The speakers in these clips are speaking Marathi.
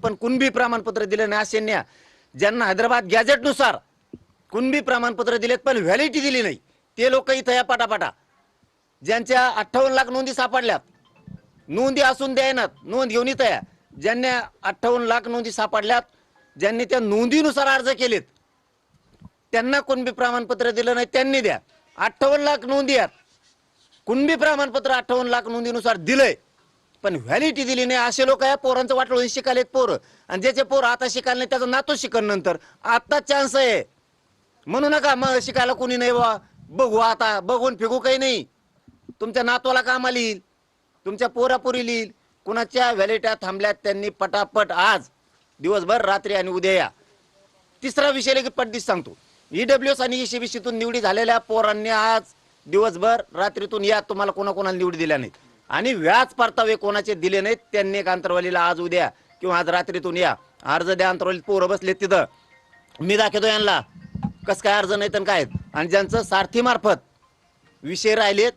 पण कुणबी प्रमाणपत्र दिलं नाही असे ज्यांना हैदराबाद गॅजेटनुसार कुणबी प्रमाणपत्र दिलेत पण व्हॅलिडिटी दिली नाही ते लोक इथं या पाटापाटा ज्यांच्या 58 लाख नोंदी सापडल्यात नोंदी असून द्यायनात नोंद घेऊन इथं या ज्यांना 58 लाख नोंदी सापडल्यात ज्यांनी त्या नोंदीनुसार अर्ज केलेत त्यांना कुणबी प्रमाणपत्र दिलं नाही त्यांनी द्या 58 लाख नोंदी आहेत कुणबी प्रमाणपत्र 58 लाख नोंदीनुसार दिलंय पण व्हॅलिडिटी दिली नाही असे लोक या पोरांचं वाटलं शिकायलेत पोरं आणि ज्याचे पोर आता शिकायला नाही त्याचा नातू शिकन नंतर आता चान्स आहे म्हणू नका मग शिकायला कोणी नाही बघू आता बघून फिगू काही नाही तुमच्या नातवाला कामाला येईल तुमच्या पोरापुरी येईल कुणाच्या व्हॅलिडिटी थांबल्यात त्यांनी पटापट आज दिवसभर रात्री आणि उद्या या तिसरा विषय की पटदिस सांगतो ईडब्ल्यूएस आणि ईसीबीसीतून निवडी झालेल्या पोरांनी आज दिवसभर रात्रीतून या तुम्हाला कोणाकोणाला निवडी दिल्या नाहीत आणि व्याज परतावे कोणाचे दिले नाहीत त्यांनी एक अंतरवालीला आज उद्या किंवा आज रात्रीतून या अर्ज द्या अंतरवालीत पोरं बसलेत तिथं मी दाखवतो यांना कस काय अर्ज नाही तर काय आणि ज्यांचं सारथीमार्फत विषय राहिलेत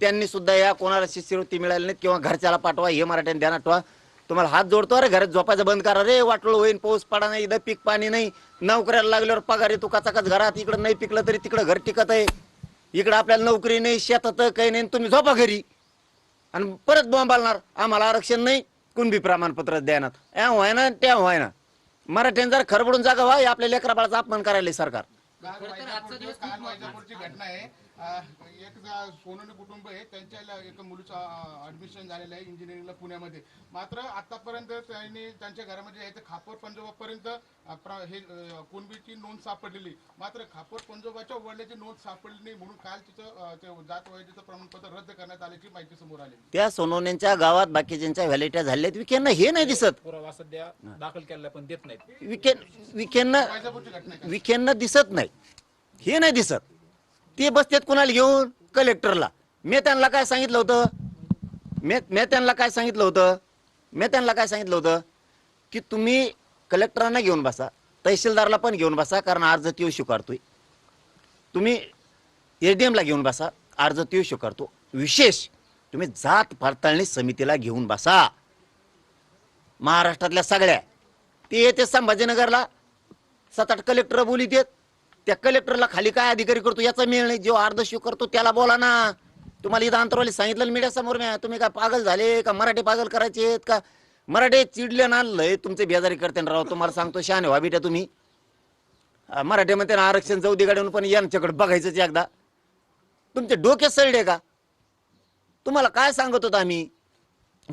त्यांनी सुद्धा या कोणाला शिष्यवृत्ती मिळाली नाहीत किंवा घरच्याला पाठवा हे मराठ्याने ध्यानात ठेवा तुम्हाला हात जोडतो अरे घरात झोपायचं बंद करा रे वाटलं होईन पाऊस पडा नाही इथं पीक पाणी नाही नोकऱ्याला लागल्यावर पगार येतो कचाकच घरात इकडं नाही पिकलं तरी तिकडं घर टिकत आहे इकडं आपल्याला नोकरी नाही शेतात काही नाही तुम्ही झोपा घरी आणि परत बॉम्ब आलणार आम्हाला आरक्षण नाही कुणबी प्रमाणपत्र द्यानात या व्हाय ना त्या व्हाय ना मराठ्यांनी जर खरबडून जागा व्हाय आपल्या लेकरा बाळाचा अपमान करायला सरकार घटना आहे एक सोनोने कुटुंब आहे त्यांच्या एक मुलीचं ऍडमिशन झालेलं आहे इंजिनिअरिंगला पुण्यामध्ये मात्र आतापर्यंत त्यांनी त्यांच्या घरामध्ये यायचं खापर पंजोबापर्यंत हे कुणबीची नोंद सापडलेली मात्र खापर पंजोबाच्या वडिलांची नोंद सापडली नाही म्हणून काल तिचं जात वैधतेचं प्रमाणपत्र रद्द करण्यात आल्याची माहिती समोर आली त्या सोनोनेच्या गावात बाकीच्यांच्या व्हॅलिडिटी झाल्यात विकेंना हे नाही दिसत पुरावा सध्या दाखल केला पण देत नाहीत विकेंना दिसत नाही हे नाही दिसत ते बसतेत कुणाला घेऊन कलेक्टरला मी त्यांना काय सांगितलं होतं की तुम्ही कलेक्टरांना घेऊन बसा तहसीलदारला पण घेऊन बसा कारण अर्ज त्यो स्वीकारतोय तुम्ही एडीएमला घेऊन बसा अर्ज त्यो स्वीकारतो विशेष तुम्ही जात पडताळणी समितीला घेऊन बसा महाराष्ट्रातल्या सगळ्या ते येते संभाजीनगरला 7-8 कलेक्टर बोलीत येत त्या कलेक्टरला खाली काय अधिकारी करतो याचा मेळ नाही जो अर्ज स्वीकारतो त्याला बोला ना तुम्हाला इथं अंतरवाली सांगितलं मीडिया समोर तुम्ही काय पागल झाले का मराठी पागल करायचे आहेत का मराठी चिडले ना लय तुमचे बेजारी करते ना राव तुम्हाला सांगतो शहाणे व्हा बेटा तुम्ही मराठी म्हणते ना आरक्षण जाऊ दे गाडून पण यांच्याकडे बघायचंच एकदा तुमचे डोके सळले का तुम्हाला काय सांगत होतो आम्ही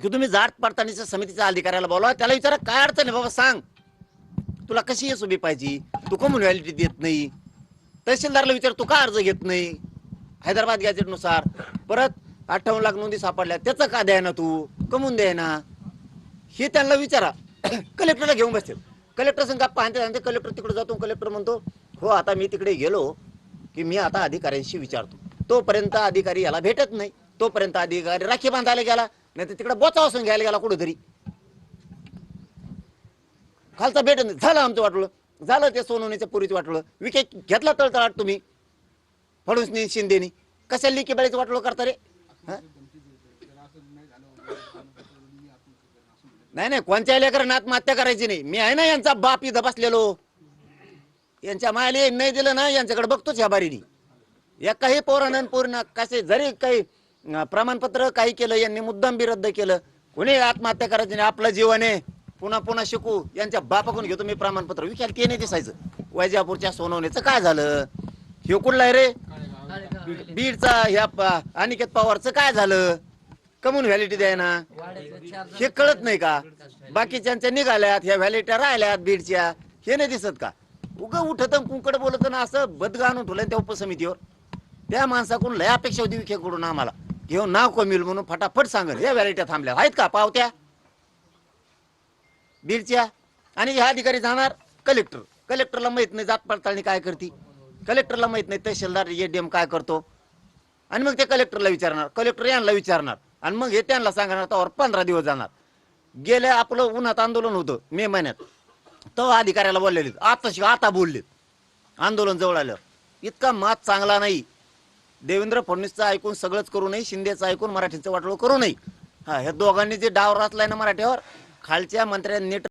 की तुम्ही जात पडताळणीच्या समितीच्या अधिकाऱ्याला बोलवा त्याला विचारा काय अडचण आहे बाबा सांग तुला कशी येस उभी पाहिजे तू कमून व्हॅलिडिटी देत नाही तहसीलदारला विचार तू का अर्ज घेत नाही हैदराबाद गॅजेटनुसार परत 58 लाख नोंदी सापडल्या त्याचं का द्याय ना तू कमून द्याय ना हे त्यांना विचारा कलेक्टरला घेऊन बसतील कलेक्टर संग गप्पा आणते कलेक्टर तिकडे जातो कलेक्टर म्हणतो हो आता मी तिकडे गेलो की मी आता अधिकाऱ्यांशी विचारतो तोपर्यंत अधिकारी याला भेटत नाही तोपर्यंत अधिकारी राखी बांधायला गेला नाही तर तिकडे बोचा वासून घ्यायला गेला कुठेतरी खालचा भेट झालं आमचं वाटलं झालं ते सोनवणीच्या पुरीचं वाटलं विके घेतला तळतळाट तुम्ही फडणवीसनी शिंदेनी कशाला लिखी बळीचं वाटलं करता रे नाही कोणत्या लेकरांना आत्महत्या करायची नाही मी आहे ना यांचा बाप इथं बसलेलो यांच्या मायले नाही दिलं ना यांच्याकडे बघतोच ह्या बारीनी या काही पोरानं पोरीनं कसे जरी काही प्रमाणपत्र काही केलं यांनी मुद्दाम बी रद्द केलं कोणी आत्महत्या करायची नाही आपलं जीवन आहे पुन्हा शिकू यांच्या बापाकडून घेतो मी प्रमाणपत्र विचार ते नाही दिसायचं वैजापूरच्या सोनवणेचं काय झालं हे कुठला आहे रे बीडचा ह्या अनिकेत पवारचं काय झालं कमून व्हॅलिडिटी द्याय ना हे कळत नाही का बाकीच्यांच्या निघाल्यात ह्या व्हॅलिडिटी राहिल्यात बीडच्या हे नाही दिसत का उगा उठत कुंकड बोलत ना असं बदगा आणून ठेवलं त्या उपसमितीवर त्या माणसाकडून लय अपेक्षा होती विखेकडून आम्हाला घेऊन नाव कमील म्हणून फटाफट सांगल या व्हॅलिडिटी थांबल्या आहेत का पावत्या बीडच्या आणि ह्या अधिकारी जाणार कलेक्टरला माहित नाही जात पडताळणी काय करते कलेक्टरला माहित नाही तहसीलदार एडीएम काय करतो आणि मग ते कलेक्टरला विचारणार कलेक्टर यांना विचारणार आणि मग हे त्यांना सांगणार त्यावर 15 दिवस जाणार गेले आपलं उन्हात आंदोलन होतं मे महिन्यात तो अधिकाऱ्याला बोललेले आता बोललेत आंदोलन जवळ आलं इतका मात चांगला नाही देवेंद्र फडणवीसचं ऐकून सगळंच करू नये शिंदेचं ऐकून मराठीचं वाटलं करू नये हा ह्या दोघांनी जे डाव रचलाय ना मराठीवर खालच्या मंत्र्यांनी नीट